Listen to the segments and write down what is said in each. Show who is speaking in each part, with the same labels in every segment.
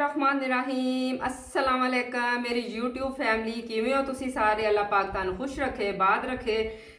Speaker 1: बिस्मिल्लाहिर्रहमानिर्रहीम अस्सलाम वालेकुम मेरी यूट्यूब फैमिली किवें हो तुसी सारे। अल्लाह पाक तुहानू खुश रखे बाद रखे।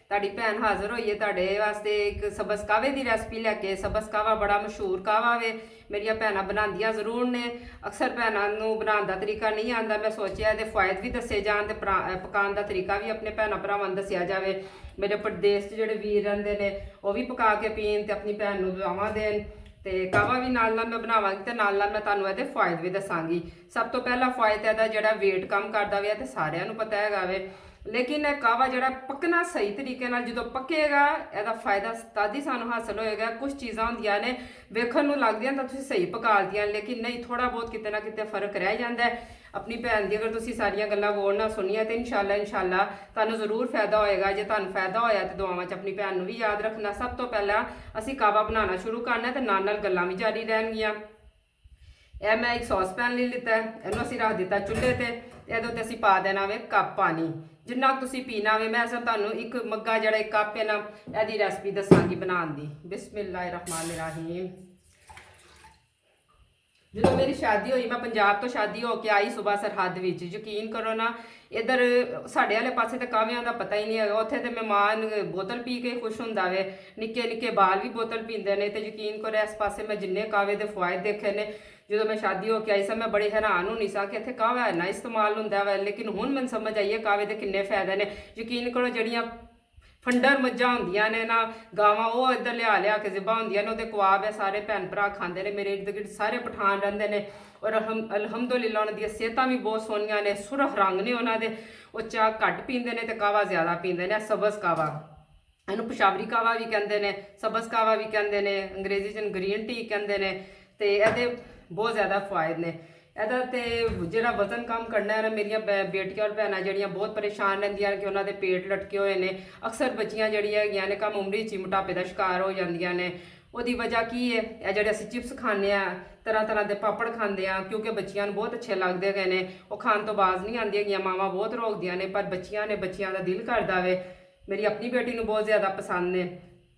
Speaker 1: ताड़ी भैन हाज़र होई है तुहाडे वास्ते एक सबस कावे की रेसिपी लैके। सबस कावा बड़ा मशहूर कावा वे, मेरिया भैनां बनांदियां जरूर ने। अक्सर भैनां नू बनाने का तरीका नहीं आता, मैं सोचा ये फायदे भी दसे जान ते पकाने का तरीका भी अपने भैनों भरावां नूं दसिया जाए। मेरे प्रदेश जिहड़े वीर रहिंदे ने वो भी पका के पीन ते अपनी भैन नूं दुआवां देन। तो कावा भी नाल मैं बनावांगी तो नाल मैं तुहानूं इहदे फायदे भी दसांगी। सब तो पहला फायदा इहदा जिहड़ा वेट कम करदा वे ते सारिआं नूं पता हैगा वे। लेकिन कावा जिहड़ा पकना सही तरीके नाल जदों पकेगा इहदा फायदा तद ही सानूं हासिल होएगा। कुछ चीज़ां हुंदियां ने वेखण नूं लगदियां तां तुसीं सही पका लदियां, लेकिन नहीं थोड़ा बहुत किते ना किते फर्क रह जांदा है। अपनी भैन दी अगर तुसीं सारियां गल्लां गौर नाल सुनिया तो इंशाअल्लाह तुहानूं जरूर फायदा होएगा। जे तुहानूं फायदा होया तो दुआवां च अपनी भैन नूं भी याद रखना। सब तो पहला असीं कावा बनाना शुरू करना ते नाल नाल गल्लां भी जारी रहणगीਆਂ। यह मैं एक सॉस पैन ले लिता है, इहनूं असीं रख दिता चुल्हे ते ਇਹਦੇ ਉੱਤੇ ਅਸੀਂ ਪਾ ਦੇਣਾ ਵੇ ਕੱਪ ਪਾਣੀ, ਜਿੰਨਾ ਤੁਸੀਂ ਪੀਣਾ ਵੇ। ਮੈਂ ਤੁਹਾਨੂੰ ਇੱਕ ਮੱਗਾ ਜਿਹੜਾ ਇੱਕ ਕੱਪ ਹੈ ਨਾ ਇਹਦੀ ਰੈਸਪੀ ਦੱਸਾਂਗੀ ਬਣਾਉਣ ਦੀ। ਬਿਸਮਿल्लाहिर्रहमानिर्रहीम। ਜਦੋਂ ਮੇਰੀ शादी हुई मैं पंजाब तो शादी होके आई सूबा सरहद विच, यकीन करो ना इधर साढ़े वाले पासे तो कावियां का पता ही नहीं है। उत्थे तो मेहमान बोतल पी के खुश हुंदा वे, निक्के निक्के बाल भी बोतल पींदे ने। तो यकीन करो इस पासे मैं जिन्ने कावे के फायदे देखे ने जो मैं शादी होके आई सा मैं बड़ी हैरान होनी सा कि इत्थे कावा इन्ना इस्तेमाल हुंदा वा। लेकिन हुण मैनूं समझ आई है कावे के किन्ने फायदे ने। यकीन करो जड़ियां फंडर मज्जां होंदियां ने ना गावां वो इधर लिया के जिबा होंदियां ने ओहदे कवाब है सारे भैन भरा खांदे ने। मेरे इर्द गिर्द सारे पठान रहिंदे ने और अलहमदुलिल्लाह उन्हां दी सेहतां भी बहुत सोहणियां ने, सुरख रंग ने उन्हां दे। वो चाह घट पींदे ने ते कावा ज़्यादा पींदे ने। सबस कावा इहनूं पेशावरी कावा भी कहंदे ने, सबस कावा भी कहंदे ने, अंग्रेजी च ग्रीन टी कहंदे ने। ते इहदे बहुत ज़्यादा फायदे ने। ਇਹਦਾ ਤੇ ਜਿਹੜਾ ਵਜ਼ਨ ਕਮ ਕਰਨਾ ਹੈ ਨਾ, ਮੇਰੀਆਂ ਬੇਟੀਆਂ ਔਰ ਭੈਣਾਂ ਜਿਹੜੀਆਂ ਬਹੁਤ ਪਰੇਸ਼ਾਨ ਰਹਿੰਦੀਆਂ ਨੇ ਕਿ ਉਹਨਾਂ ਦੇ ਪੇਟ ਲਟਕੇ ਹੋਏ ਨੇ। ਅਕਸਰ ਬੱਚੀਆਂ ਜਿਹੜੀਆਂ ਹੈਗੀਆਂ ਨੇ ਕਮ ਉਮਰੀ 'ਚ ਹੀ ਮੋਟਾਪੇ ਦਾ ਸ਼ਿਕਾਰ ਹੋ ਜਾਂਦੀਆਂ ਨੇ। ਉਹਦੀ ਵਜ੍ਹਾ ਕੀ ਹੈ? ਇਹ ਜਿਹੜੇ ਅਸੀਂ ਚਿਪਸ ਖਾਂਦੇ ਆ, ਤਰ੍ਹਾਂ ਤਰ੍ਹਾਂ ਦੇ ਪਾਪੜ ਖਾਂਦੇ ਆ, ਕਿਉਂਕਿ ਬੱਚਿਆਂ ਨੂੰ ਬਹੁਤ ਅੱਛੇ ਲੱਗਦੇ ਗਏ ਨੇ। ਉਹ ਖਾਣ ਤੋਂ ਬਾਜ਼ ਨਹੀਂ ਆਉਂਦੀਆਂ ਹੈਗੀਆਂ, ਮਾਵਾਂ ਬਹੁਤ ਰੋਕਦੀਆਂ ਨੇ, ਪਰ ਬੱਚਿਆਂ ਨੇ ਬੱਚਿਆਂ ਦਾ ਦਿਲ ਕਰਦਾ ਵੇ। ਮੇਰੀ ਆਪਣੀ ਬੇਟੀ ਨੂੰ ਬਹੁਤ ਜ਼ਿਆਦਾ ਪਸੰਦ ਨੇ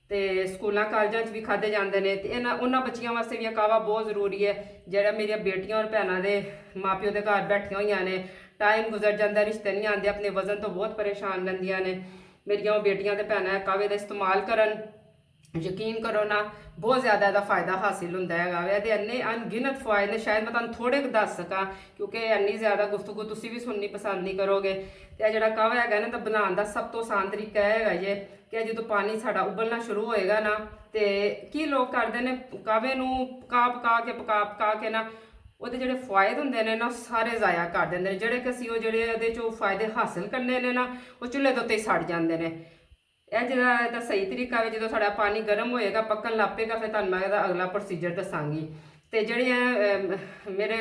Speaker 1: ਤੇ ਸਕੂਲਾਂ ਕਾਲਜਾਂ 'ਚ ਵੀ ਖਾਧੇ ਜਾਂਦੇ ਨੇ। ਤੇ ਉਹਨਾਂ ਬੱਚਿਆਂ ਵਾਸਤੇ ਵੀ ਕਾਵਾ ਬਹੁਤ ਜ਼ਰੂਰੀ ਹੈ। ਜਿਹੜਾ ਮੇਰੀਆਂ ਬੇਟੀਆਂ ਔਰ ਭੈਣਾਂ ਦੇ ਮਾਪਿਓ ਦੇ ਘਰ ਬੈਠੀਆਂ ਹੋਈਆਂ ਨੇ, ਟਾਈਮ ਗੁਜ਼ਰ ਜਾਂਦਾ, ਰਿਸ਼ਤੇ ਨਹੀਂ ਆਉਂਦੇ, ਆਪਣੇ ਵਜ਼ਨ ਤੋਂ ਬਹੁਤ ਪਰੇਸ਼ਾਨ ਰਹਿੰਦੀਆਂ ਨੇ। ਮੇਰੀਆਂ ਉਹ ਬੇਟੀਆਂ ਤੇ ਭੈਣਾਂ ਕਾਵੇ ਦਾ ਇਸਤੇਮਾਲ ਕਰਨ, यकीन करो ना बहुत ज़्यादा इसका फायदा हासिल होंदा हैगा वे। ते इन्ने अनगिनत फायदे ने, शायद मैं तुहानूं थोड़े दस सकां क्योंकि इन्नी ज़्यादा गुफ्तगू तुसीं भी सुननी पसंद नहीं करोगे। ते जिहड़ा कावा हैगा ना, तो बनाने का सब तो आसान तरीका हैगा जे कि जो पानी साडा उबलना शुरू होएगा ना, तो की लोग करते हैं कावे नूं पका के ना ਉਹਦੇ ਜਿਹੜੇ ਫਾਇਦੇ ਹੁੰਦੇ ਨੇ ਨਾ ਸਾਰੇ ਜ਼ਾਇਆ ਕਰ ਦਿੰਦੇ ਨੇ। ਜਿਹੜੇ ਕਿ ਅਸੀਂ ਉਹ ਜਿਹੜੇ ਉਹਦੇ ਚੋਂ ਫਾਇਦੇ ਹਾਸਿਲ ਕਰਨੇ ਨੇ ਨਾ ਉਹ ਚੁੱਲ੍ਹੇ ਦੇ ਉੱਤੇ ਹੀ ਸੜ ਜਾਂਦੇ ਨੇ। ਇਹ ਜਿਹੜਾ ਇਹਦਾ ਸਹੀ ਤਰੀਕਾ ਹੈ, ਜਦੋਂ ਸਾਡਾ ਪਾਣੀ ਗਰਮ ਹੋਏਗਾ ਪੱਕਣ ਲੱਗ ਪਏਗਾ ਫਿਰ ਤੁਹਾਨੂੰ ਮੈਂ ਇਹਦਾ ਅਗਲਾ ਪ੍ਰੋਸੀਜਰ ਦੱਸਾਂਗੀ। ਤੇ ਜਿਹੜੇ ਮੇਰੇ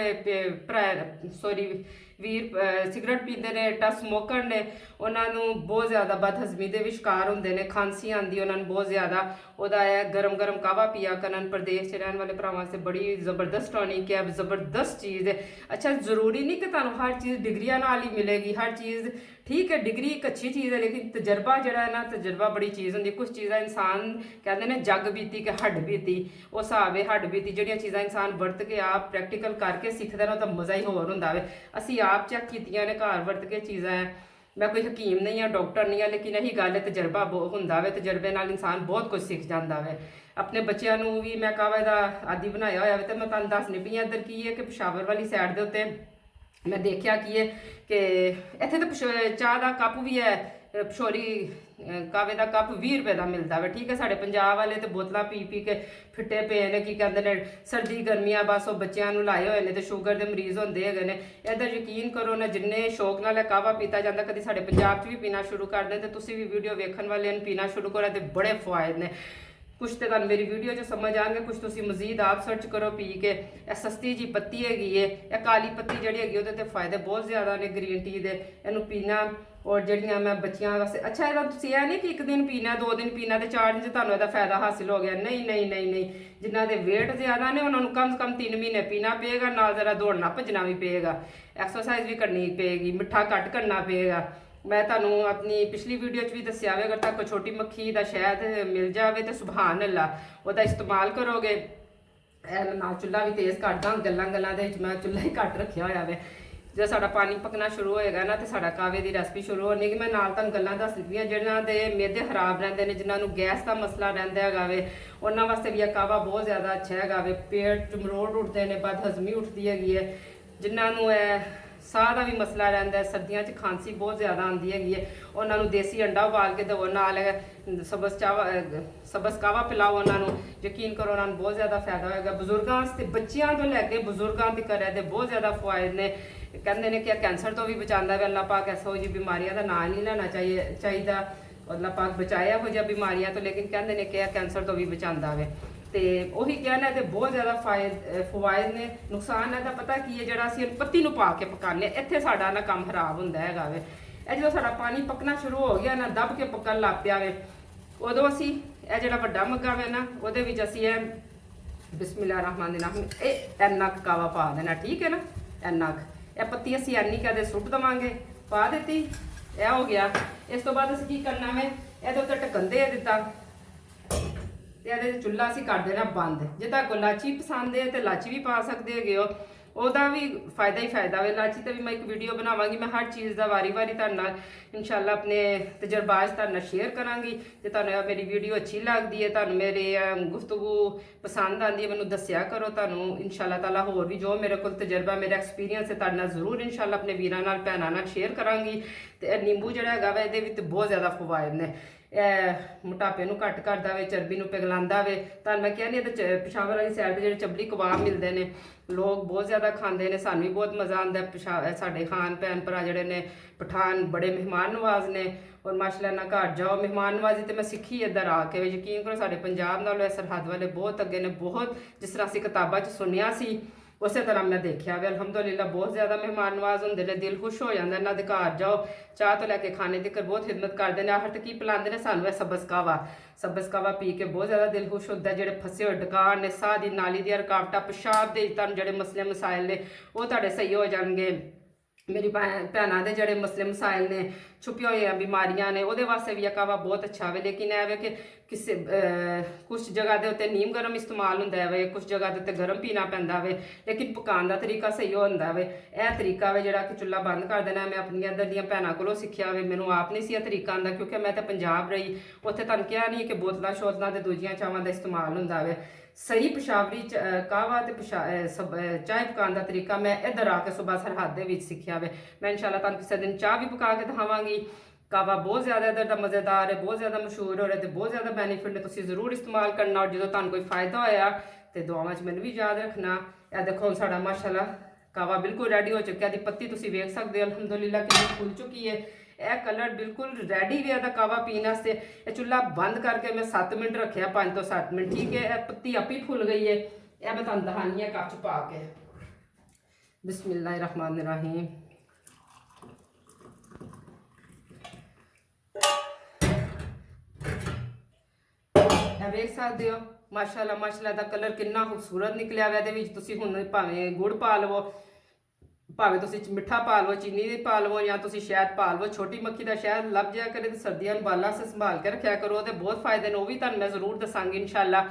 Speaker 1: ਵੀਰ ਸਿਗਰਟ ਪੀਂਦੇ ਨੇ, ਟਾ ਸਮੋਕਰ ਨੇ, ਉਹਨਾਂ ਨੂੰ ਬਹੁਤ ਜ਼ਿਆਦਾ ਬਦਹਜ਼ਮੀ ਦੇ ਵਿਸ਼ਕਾਰ ਹੁੰਦੇ ਨੇ, ਖਾਂਸੀ ਆਉਂਦੀ ਉਹਨਾਂ ਨੂੰ ਬਹੁਤ ਜ਼ਿਆਦਾ। ਉਹਦਾ ਇਹ ਗਰਮ ਗਰਮ ਪਿਆ ਕਰਨ। ਪ੍ਰਦੇਸ਼ 'ਚ ਰਹਿਣ ਵਾਲੇ ਭਰਾਵਾਂ ਵਾਸਤੇ ਬੜੀ ਜ਼ਬਰਦਸਤ ਟੌਨਿਕ ਹੈ, ਜ਼ਬਰਦਸਤ ਚੀਜ਼ ਹੈ। ਅੱਛਾ, ਜ਼ਰੂਰੀ ਨਹੀਂ ਕਿ ਤੁਹਾਨੂੰ ਹਰ ਚੀਜ਼ ਡਿਗਰੀਆਂ ਨਾਲ ਹੀ ਮਿਲੇਗੀ। ਹਰ ਚੀਜ਼ ठीक है, डिग्री एक अच्छी चीज़ है, लेकिन तजर्बा जरा है ना, तजर्बा बड़ी चीज़ होंगी। कुछ चीज़ा इंसान कहते हैं जग बीती कि हड बीती, वो हिसाब है हड बीती। जड़ियाँ चीज़ा इंसान वरत के आप प्रैक्टिकल करके सीखते ना तो मज़ा ही होर होंदा वे। असी आप चेक कीतियां ने घर वरत के चीज़ां है। मैं कोई हकीम नहीं हाँ, डॉक्टर नहीं हाँ, लेकिन यही गल है तजर्बा बहुत होंदा वे। तजर्बे नाल इंसान बहुत कुछ सीख जाता वे। अपने बच्चों नूं भी मैं कावे दा आदि बनाया होया वे। तो मैं तुहानूं दसनी पई हाँ इधर की है कि पेशावर वाली साइड दे उत्ते मैं देखा की है कि इत्थे तो चाह का कप भी है, पशौरी कावे का कप 20 रुपए का मिलता है। ठीक है, साढ़े पंजाब वाले तो बोतल पी के फिटे पे ने, की कहते हैं सर्दी गर्मियाँ बस वो बच्चों लाए हुए हैं, तो शुगर के मरीज़ होंगे है। इधर यकीन करो ना जिन्ने शौक नाल कावा पीता जाता, कभी साढ़े पंजाब च भी पीना शुरू कर दें तो तुसीं भी वीडियो वेखण वाले पीना शुरू करो तो बड़े फायदे ने। कुछ तो तुहानूं मेरी वीडियो जो समझ आएंगे, कुछ तुसीं मजीद आप सर्च करो पी के। यह सस्ती जी पत्ती हैगी है, यह काली पत्ती जिहड़ी हैगी उहदे ते फायदे बहुत ज़्यादा ने ग्रीन टी दे। इहनूं पीना और जड़ियाँ मैं बच्चियां वास्ते अच्छा ਇਹਦਾ ਤੁਸੀਂ ਇਹ नहीं कि एक दिन पीना 2 दिन पीना तो 4 दिन 'ਚ ਤੁਹਾਨੂੰ ਇਹਦਾ फायदा हासिल हो गया। नहीं जिन्हां दे वेट ज़्यादा ने उन्होंने कम से कम 3 महीने पीना पेगा, नाल जरा दौड़ना भजना भी पेगा, एक्सरसाइज भी करनी पेगी, मिठा घट करना पेगा। मैं तुहानूं अपनी पिछली वीडियो च भी दस्सिया वे, अगर तक छोटी मक्खी का शहद मिल जाए तो सुभान अल्लाह, उसका इस्तेमाल करोगे ਇਹ ਮੈਂ ਨਾਲ ਚੁੱਲ੍ਹਾ ਵੀ ਤੇਜ਼ ਕਰਦਾ, ਗੱਲਾਂ ਗੱਲਾਂ ਦੇ ਵਿੱਚ ਮੈਂ ਚੁੱਲ੍ਹਾ ਹੀ ਘੱਟ ਰੱਖਿਆ ਹੋਇਆ ਵੇ। ਜੇ ਸਾਡਾ ਪਾਣੀ ਪਕਣਾ ਸ਼ੁਰੂ ਹੋਏਗਾ ਨਾ ਤੇ ਸਾਡਾ ਕਾਵੇ ਦੀ ਰੈਸਪੀ ਸ਼ੁਰੂ ਹੋਣੀ। ਕਿ ਮੈਂ ਨਾਲ ਤੁਹਾਨੂੰ ਗੱਲਾਂ ਦੱਸ ਦਿੱਤੀਆਂ ਜਿਹਨਾਂ ਦੇ ਮਿਹਦੇ ਖਰਾਬ ਰਹਿੰਦੇ ਨੇ, ਜਿਨ੍ਹਾਂ ਨੂੰ ਗੈਸ ਦਾ ਮਸਲਾ ਰਹਿੰਦਾ ਹੈਗਾ ਵੇ, ਉਹਨਾਂ ਵਾਸਤੇ ਵੀ ਇਹ ਕਾਵਾ ਬਹੁਤ ਜ਼ਿਆਦਾ ਅੱਛਾ ਹੈਗਾ ਵੇ। ਪੇਟ 'ਚ ਮਰੋੜ ਉੱਠਦੇ ਨੇ, ਬਦ ਹਜ਼ਮੀ ਉੱਠਦੀ ਹੈਗੀ ਹੈ, ਜਿਨ੍ਹਾਂ ਨੂੰ ਇਹ ਸਾਹ ਦਾ ਵੀ ਮਸਲਾ ਰਹਿੰਦਾ ਹੈ, ਸਰਦੀਆਂ 'ਚ ਖਾਂਸੀ ਬਹੁਤ ਜ਼ਿਆਦਾ ਆਉਂਦੀ ਹੈਗੀ ਹੈ, ਉਹਨਾਂ ਨੂੰ ਦੇਸੀ ਅੰਡਾ ਉਬਾਲ ਕੇ ਦਿਓ, ਨਾਲ ਸਬਜ਼ ਕਾਵਾ ਪਿਲਾਓ ਉਹਨਾਂ ਨੂੰ। ਯਕੀਨ ਕਰੋ ਉਹਨਾਂ ਨੂੰ ਬਹੁਤ ਜ਼ਿਆਦਾ ਫਾਇਦਾ ਹੋਏਗਾ। ਬਜ਼ੁਰਗਾਂ ਵਾਸਤੇ, ਬੱਚਿਆਂ ਤੋਂ ਲੈ ਕੇ ਬਜ਼ੁਰਗਾਂ ਤੱਕ ਇਹਦੇ ਬਹੁਤ ਜ਼ਿਆਦਾ ਫਵਾਇਦ ਨੇ। ਕਹਿੰਦੇ ਨੇ ਕਿ ਇਹ ਕੈਂਸਰ ਤੋਂ ਵੀ ਬਚਾਉਂਦਾ ਵੇ। ਅੱਲਾਹ ਪਾਕ ਐਸੋ ਜਿਹੀ ਬਿਮਾਰੀਆਂ ਦਾ ਨਾਂ ਨਹੀਂ ਲੈਣਾ ਚਾਹੀਦਾ। ਅੱਲਾਹ ਪਾਕ ਬਚਾਇਆ ਹੋ ਜਾ ਬਿਮਾਰੀਆਂ ਤੋਂ, ਲੇਕਿਨ ਕਹਿੰਦੇ ਨੇ ਕਿ ਇਹ ਕੈਂਸਰ ਤੋਂ ਵੀ ਬਚਾਉਂਦਾ ਵੇ। ਤੇ ਉਹੀ ਕਹਿਣਾ ਤੇ ਬਹੁਤ ਜ਼ਿਆਦਾ ਫਵਾਇਦ ਨੇ। ਨੁਕਸਾਨ ਇਹਦਾ ਪਤਾ ਕੀ ਹੈ, ਜਿਹੜਾ ਅਸੀਂ ਪੱਤੀ ਨੂੰ ਪਾ ਕੇ ਪਕਾਉਂਦੇ, ਇੱਥੇ ਸਾਡਾ ਨਾ ਕੰਮ ਖਰਾਬ ਹੁੰਦਾ ਹੈਗਾ ਵੇ। ਇਹ ਜਦੋਂ ਸਾਡਾ ਪਾਣੀ ਪੱਕਣਾ ਸ਼ੁਰੂ ਹੋ ਗਿਆ ਨਾ, ਦੱਬ ਕੇ ਪੱਕਣ ਲੱਗ ਪਿਆ ਵੇ, ਉਦੋਂ ਅਸੀਂ ਇਹ ਜਿਹੜਾ ਵੱਡਾ ਮੱਗਾ ਵੇ ਨਾ, ਉਹਦੇ ਵਿੱਚ ਅਸੀਂ ਇਹ ਬਿਸਮਿल्लाह रहमान रहीम ਇਹ ਇੰਨਾ ਕੁ ਕਾਵਾ ਪਾ ਦੇਣਾ। ਠੀਕ ਹੈ ਨਾ, ਇੰਨਾ ਕੁ। ਇਹ ਪੱਤੀ ਅਸੀਂ ਇੰਨੀ ਕਦੇ ਸੁੱਟ ਦੇਵਾਂਗੇ, ਪਾ ਦਿੱਤੀ, ਇਹ ਹੋ ਗਿਆ। ਇਸ ਤੋਂ ਬਾਅਦ ਅਸੀਂ ਕੀ ਕਰਨਾ ਵੇ, ਇਹਦੇ ਉੱਤੇ ਢੱਕਣ ਦੇ ਦਿੱਤਾ ਤੇ ਇਹਦੇ ਚੁੱਲ੍ਹਾ ਅਸੀਂ ਕਰ ਦੇਣਾ ਬੰਦ। ਜੇ ਤੁਹਾਨੂੰ ਲਾਚੀ ਪਸੰਦ ਹੈ ਤੇ ਲਾਚੀ ਵੀ ਪਾ ਸਕਦੇ ਹੈਗੇ ਹੋ, ਉਹਦਾ ਵੀ ਫਾਇਦਾ ਹੀ ਫਾਇਦਾ ਵੇ। ਲਾਚੀ ਤੇ ਵੀ ਮੈਂ ਇੱਕ ਵੀਡੀਓ ਬਣਾਵਾਂਗੀ, ਮੈਂ ਹਰ ਚੀਜ਼ ਦਾ ਵਾਰੀ-ਵਾਰੀ ਤੁਹਾਡੇ ਨਾਲ ਇਨਸ਼ਾਅੱਲਾ ਆਪਣੇ ਤਜਰਬਾਤ ਤੁਹਾਡੇ ਨਾਲ ਸ਼ੇਅਰ ਕਰਾਂਗੀ। ਤੇ ਤੁਹਾਨੂੰ ਮੇਰੀ ਵੀਡੀਓ ਅੱਛੀ ਲੱਗਦੀ ਹੈ, ਤੁਹਾਨੂੰ ਮੇਰੇ ਗੁਫ਼ਤਗੂ ਪਸੰਦ ਆਉਂਦੀ ਹੈ, ਮੈਨੂੰ ਦੱਸਿਆ ਕਰੋ। ਤੁਹਾਨੂੰ ਇਨਸ਼ਾਅੱਲਾ ਤਾਲਾ ਹੋਰ ਵੀ ਜੋ ਮੇਰੇ ਕੋਲ ਤਜਰਬਾ, ਮੇਰਾ ਐਕਸਪੀਰੀਅੰਸ ਹੈ, ਤੁਹਾਡੇ ਨਾਲ ਜ਼ਰੂਰ ਇਨਸ਼ਾਅੱਲਾ ਆਪਣੇ ਵੀਰਾਂ ਨਾਲ, ਭੈਣਾਂ ਨਾਲ ਸ਼ੇਅਰ ਕਰਾਂਗੀ। ਤੇ ਇਹ ਨਿੰਬੂ ਜਿਹੜਾ ਹੈਗਾ ਵਾ, ਇਹਦੇ ਵਿੱਚ ਬਹੁਤ ਜ਼ਿਆਦਾ ਫਵਾਇਦ ਨੇ। ਇਹ ਮੋਟਾਪੇ ਨੂੰ ਘੱਟ ਕਰਦਾ ਵੇ, ਚਰਬੀ ਨੂੰ ਪਿਘਲਾਉਂਦਾ ਵੇ। ਤੁਹਾਨੂੰ ਮੈਂ ਕਿਹਾ ਨਹੀਂ, ਇਹਦੇ ਪਿਸ਼ਾਵਰ ਵਾਲੀ ਸਾਈਡ ਦੇ ਜਿਹੜੇ ਚਬਲੀ ਕਬਾਬ ਮਿਲਦੇ ਨੇ, ਲੋਕ ਬਹੁਤ ਜ਼ਿਆਦਾ ਖਾਂਦੇ ਨੇ, ਸਾਨੂੰ ਵੀ ਬਹੁਤ ਮਜ਼ਾ ਆਉਂਦਾ। ਸਾਡੇ ਖਾਨ ਭੈਣ ਭਰਾ ਜਿਹੜੇ ਨੇ ਪਠਾਨ ਬੜੇ ਮਹਿਮਾਨ ਨਵਾਜ਼ ਨੇ, ਔਰ ਮਾਸ਼ਾਅੱਲਾ ਨਾ ਘਰ ਜਾਓ। ਮਹਿਮਾਨ ਨਵਾਜ਼ੀ ਤੇ ਮੈਂ ਸਿੱਖੀ ਇੱਧਰ ਆ ਕੇ। ਯਕੀਨ ਕਰੋ ਸਾਡੇ ਪੰਜਾਬ ਨਾਲੋਂ ਇਹ ਸਰਹੱਦ ਵਾਲੇ ਬਹੁਤ ਅੱਗੇ ਨੇ। ਬਹੁਤ ਜਿਸ ਤਰ੍ਹਾਂ ਅਸੀਂ ਕਿਤਾਬਾਂ 'ਚ ਸੁਣਿਆ ਸੀ, ਉਸੇ ਤਰ੍ਹਾਂ ਮੈਂ ਦੇਖਿਆ ਵੇ। ਅਲਹਮਦੁਲਿਲਾ ਬਹੁਤ ਜ਼ਿਆਦਾ ਮਹਿਮਾਨ ਨਵਾਜ਼ ਹੁੰਦੇ ਨੇ, ਦਿਲ ਖੁਸ਼ ਹੋ ਜਾਂਦਾ ਇਹਨਾਂ ਦੇ ਘਰ ਜਾਓ। ਚਾਹ ਤੋਂ ਲੈ ਕੇ ਖਾਣੇ ਤੱਕ ਬਹੁਤ ਖਿਦਮਤ ਕਰਦੇ ਨੇ। ਆਹ ਕੀ ਪਿਲਾਉਂਦੇ ਨੇ ਸਾਨੂੰ, ਇਹ ਸਬਜ਼ ਕਾਵਾ ਪੀ ਕੇ ਬਹੁਤ ਜ਼ਿਆਦਾ ਦਿਲ ਖੁਸ਼ ਹੁੰਦਾ। ਜਿਹੜੇ ਫਸੇ ਹੋਏ ਡਕਾਰ ਨੇ, ਸਾਹ ਦੀ ਨਾਲੀ ਦੀਆਂ ਰੁਕਾਵਟਾਂ, ਪਿਸ਼ਾਬ ਦੇ ਤੁਹਾਨੂੰ ਜਿਹੜੇ ਮਸਲੇ ਮਸਾਇਲ ਨੇ, ਉਹ ਤੁਹਾਡੇ ਸਹੀ ਹੋ ਜਾਣਗੇ। ਮੇਰੀ ਭੈਣਾਂ ਦੇ ਜਿਹੜੇ ਮਸਲੇ ਮਸਾਇਲ ਨੇ, ਛੁਪੀਆਂ ਹੋਈਆਂ ਬਿਮਾਰੀਆਂ ਨੇ, ਉਹਦੇ ਵਾਸਤੇ ਵੀ ਇਹ ਕਾਵਾ ਬਹੁਤ ਅੱਛਾ ਵੇ। ਲੇਕਿਨ ਇਹ ਵੇ ਕਿ ਕਿਸੇ ਕੁਛ ਜਗ੍ਹਾ ਦੇ ਉੱਤੇ ਨੀਮ ਗਰਮ ਇਸਤੇਮਾਲ ਹੁੰਦਾ ਵੇ, ਕੁਛ ਜਗ੍ਹਾ ਦੇ ਉੱਤੇ ਗਰਮ ਪੀਣਾ ਪੈਂਦਾ ਵੇ, ਲੇਕਿਨ ਪਕਾਉਣ ਦਾ ਤਰੀਕਾ ਸਹੀ ਹੁੰਦਾ ਵੇ। ਇਹ ਤਰੀਕਾ ਵੇ ਜਿਹੜਾ ਕਿ ਚੁੱਲ੍ਹਾ ਬੰਦ ਕਰ ਦੇਣਾ। ਮੈਂ ਆਪਣੀਆਂ ਇੱਧਰ ਦੀਆਂ ਭੈਣਾਂ ਕੋਲੋਂ ਸਿੱਖਿਆ ਵੇ, ਮੈਨੂੰ ਆਪ ਨਹੀਂ ਸੀ ਇਹ ਤਰੀਕਾ ਆਉਂਦਾ, ਕਿਉਂਕਿ ਮੈਂ ਤਾਂ ਪੰਜਾਬ ਰਹੀ। ਉੱਥੇ ਤੁਹਾਨੂੰ ਕਿਹਾ ਨਹੀਂ ਕਿ ਬੋਤਲਾਂ ਸ਼ੋਤਲਾਂ ਤੇ ਦੂਜੀਆਂ ਚਾਵਾਂ ਦਾ ਇਸਤੇਮਾਲ ਹੁੰਦਾ ਵੇ। ਸਹੀ ਪਿਸ਼ਾਵਰੀ ਕਾਵਾ ਤੇ ਚਾਹ ਪਕਾਉਣ ਦਾ ਤਰੀਕਾ ਮੈਂ ਇੱਧਰ ਆ ਕੇ ਸੂਬਾ ਸਰਹੱਦ ਦੇ ਵਿੱਚ ਸਿੱਖਿਆ ਵੇ। ਮੈਂ ਇਨਸ਼ਾਅੱਲਾ ਤੁਹਾਨੂੰ ਕਿਸੇ ਦਿਨ ਚਾਹ ਵੀ ਪਕਾ ਕੇ ਦਿਖਾਵਾਂਗੀ। ਕਾਵਾ ਬਹੁਤ ਜ਼ਿਆਦਾ ਇੱਧਰ ਦਾ ਮਜ਼ੇਦਾਰ ਹੈ, ਬਹੁਤ ਜ਼ਿਆਦਾ ਮਸ਼ਹੂਰ ਹੋ ਰਿਹਾ ਤੇ ਬਹੁਤ ਜ਼ਿਆਦਾ ਬੈਨੀਫਿਟ ਨੇ। ਤੁਸੀਂ ਜ਼ਰੂਰ ਇਸਤੇਮਾਲ ਕਰਨਾ, ਔਰ ਜਦੋਂ ਤੁਹਾਨੂੰ ਕੋਈ ਫਾਇਦਾ ਹੋਇਆ ਤੇ ਦੁਆਵਾਂ 'ਚ ਮੈਨੂੰ ਵੀ ਯਾਦ ਰੱਖਣਾ। ਇਹ ਦੇਖੋ ਹੁਣ ਸਾਡਾ ਮਾਸ਼ਾਅੱਲਾ ਕਾਵਾ ਬਿਲਕੁਲ ਰੈਡੀ ਹੋ ਚੁੱਕਿਆ। ਦੀ ਪੱਤੀ ਤੁਸੀਂ ਵੇਖ ਸਕਦੇ ਹੋ ਅਲਹਮਦੁਲਿਲਾ ਕਿੰਨੀ ਫੁੱਲ ਚੁੱਕੀ ਹੈ। ਇਹ ਕਲਰ ਬਿਲਕੁਲ ਰੈਡੀ ਵੀ ਇਹਦਾ ਕਾਵਾ ਪੀਣ ਵਾਸਤੇ। ਇਹ ਚੁੱਲ੍ਹਾ ਬੰਦ ਕਰਕੇ ਮੈਂ 7 ਮਿੰਟ ਰੱਖਿਆ, 5 ਤੋਂ 7 ਮਿੰਟ। ਠੀਕ ਹੈ, ਇਹ ਪੱਤੀ ਆਪੇ ਫੁੱਲ ਗਈ ਹੈ। ਇਹ ਮੈਂ ਤੁਹਾਨੂੰ ਦਿਖਾਉਂਦੀ ਹਾਂ ਕੱਪ 'ਚ ਪਾ ਕੇ। ਬਿਸਮਿल्लाह रहमान रहीम। ਵੇਖ ਸਕਦੇ ਹੋ ਮਾਸ਼ਾਅੱਲਾ ਦਾ ਕਲਰ ਕਿੰਨਾ ਖੂਬਸੂਰਤ ਨਿਕਲਿਆ ਵਾ। ਇਹਦੇ ਵਿੱਚ ਤੁਸੀਂ ਹੁਣ ਭਾਵੇਂ ਗੁੜ ਪਾ ਲਵੋ, ਭਾਵੇਂ ਤੁਸੀਂ ਮਿੱਠਾ ਪਾ ਲਵੋ, ਚੀਨੀ ਦੀ ਪਾ ਲਵੋ, ਜਾਂ ਤੁਸੀਂ ਸ਼ਹਿਦ ਪਾ ਲਵੋ। ਛੋਟੀ ਮੱਖੀ ਦਾ ਸ਼ਹਿਦ ਲੱਭ ਜਾਇਆ ਕਰੇ ਤੇ ਸਰਦੀਆਂ ਨੂੰ ਬਾਲਾਂ ਸੇ ਸੰਭਾਲ ਕੇ ਰੱਖਿਆ ਕਰੋ। ਉਹਦੇ ਬਹੁਤ ਫਾਇਦੇ ਨੇ, ਉਹ ਵੀ ਤੁਹਾਨੂੰ ਮੈਂ ਜ਼ਰੂਰ ਦੱਸਾਂਗੀ ਇਨਸ਼ਾਅੱਲਾ।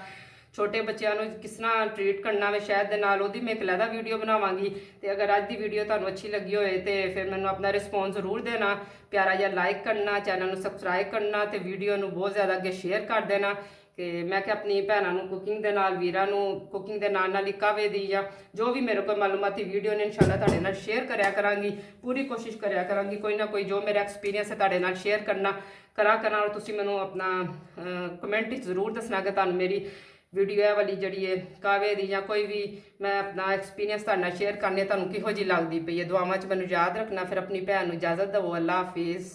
Speaker 1: ਛੋਟੇ ਬੱਚਿਆਂ ਨੂੰ ਕਿਸ ਤਰ੍ਹਾਂ ਟ੍ਰੀਟ ਕਰਨਾ ਵੇ ਸ਼ਹਿਦ ਦੇ ਨਾਲ, ਉਹਦੀ ਮੈਂ ਇੱਕ ਅਲੱਗ ਵੀਡੀਓ ਬਣਾਵਾਂਗੀ। ਤੇ ਅਗਰ ਅੱਜ ਦੀ ਵੀਡੀਓ ਤੁਹਾਨੂੰ ਅੱਛੀ ਲੱਗੀ ਹੋਏ ਤੇ ਫਿਰ ਮੈਨੂੰ ਆਪਣਾ ਰਿਸਪੌਂਸ ਜ਼ਰੂਰ ਦੇਣਾ। ਪਿਆਰਾ ਜਿਹਾ ਲਾਈਕ ਕਰਨਾ, ਚੈਨਲ ਨੂੰ ਸਬਸਕ੍ਰਾਈਬ ਕਰਨਾ ਤੇ ਵੀਡੀਓ ਨੂੰ ਬਹੁਤ ਜ਼ਿਆਦਾ ਅੱਗੇ ਸ਼ੇਅਰ ਕਰ ਦੇਣਾ। ਕਿ ਮੈਂ ਕਿ ਆਪਣੀ ਭੈਣਾਂ ਨੂੰ ਕੁਕਿੰਗ ਦੇ ਨਾਲ, ਵੀਰਾਂ ਨੂੰ ਕੁਕਿੰਗ ਦੇ ਨਾਲ ਨਾਲ ਹੀ ਕਾਵੇ ਦੀ ਜਾਂ ਜੋ ਵੀ ਮੇਰੇ ਕੋਲ ਮਾਲੂਮਾਤੀ ਵੀਡੀਓ ਨੇ ਇਨਸ਼ਾਅੱਲਾ ਤੁਹਾਡੇ ਨਾਲ ਸ਼ੇਅਰ ਕਰਿਆ ਕਰਾਂਗੀ। ਪੂਰੀ ਕੋਸ਼ਿਸ਼ ਕਰਿਆ ਕਰਾਂਗੀ ਕੋਈ ਨਾ ਕੋਈ ਜੋ ਮੇਰਾ ਐਕਸਪੀਰੀਅੰਸ ਹੈ ਤੁਹਾਡੇ ਨਾਲ ਸ਼ੇਅਰ ਕਰਾਂ। ਔਰ ਤੁਸੀਂ ਮੈਨੂੰ ਆਪਣਾ ਕਮੈਂਟ ਵਿੱਚ ਜ਼ਰੂਰ ਦੱਸਣਾ ਕਿ ਤੁਹਾਨੂੰ ਮੇਰੀ ਵੀਡੀਓ ਇਹ ਵਾਲੀ ਜਿਹੜੀ ਹੈ ਕਾਵੇ ਦੀ ਜਾਂ ਕੋਈ ਵੀ ਮੈਂ ਆਪਣਾ ਐਕਸਪੀਰੀਅੰਸ ਤੁਹਾਡੇ ਨਾਲ ਸ਼ੇਅਰ ਕਰਨੀ ਤੁਹਾਨੂੰ ਕਿਹੋ ਜਿਹੀ ਲੱਗਦੀ ਪਈ ਹੈ। ਦੁਆਵਾਂ 'ਚ ਮੈਨੂੰ ਯਾਦ ਰੱਖਣਾ। ਫਿਰ ਆਪਣੀ ਭੈਣ ਨੂੰ ਇਜਾਜ਼ਤ ਦਿਓ। ਅੱਲਾ ਹਾਫਿਜ਼।